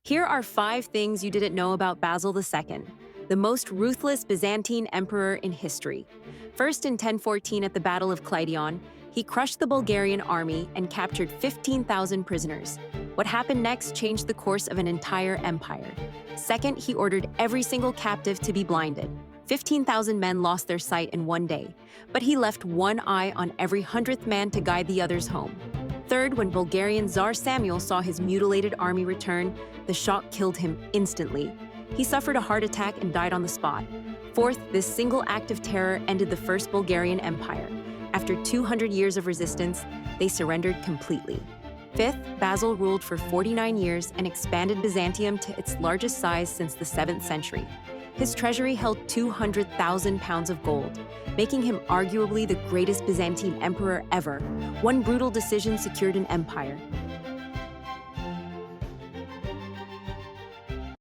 Here are 5 things you didn't know about Basil II, the most ruthless Byzantine emperor in history. First, in 1014 at the Battle of Kleidion, he crushed the Bulgarian army and captured 15,000 prisoners. What happened next changed the course of an entire empire. Second, he ordered every single captive to be blinded. 15,000 men lost their sight in one day, but he left one eye on every 100th man to guide the others home. Third, when Bulgarian Tsar Samuel saw his mutilated army return, the shock killed him instantly. He suffered a heart attack and died on the spot. Fourth, this single act of terror ended the First Bulgarian Empire. After 200 years of resistance, they surrendered completely. Fifth, Basil ruled for 49 years and expanded Byzantium to its largest size since the 7th century. His treasury held 200,000 pounds of gold, making him arguably the greatest Byzantine emperor ever. One brutal decision secured an empire.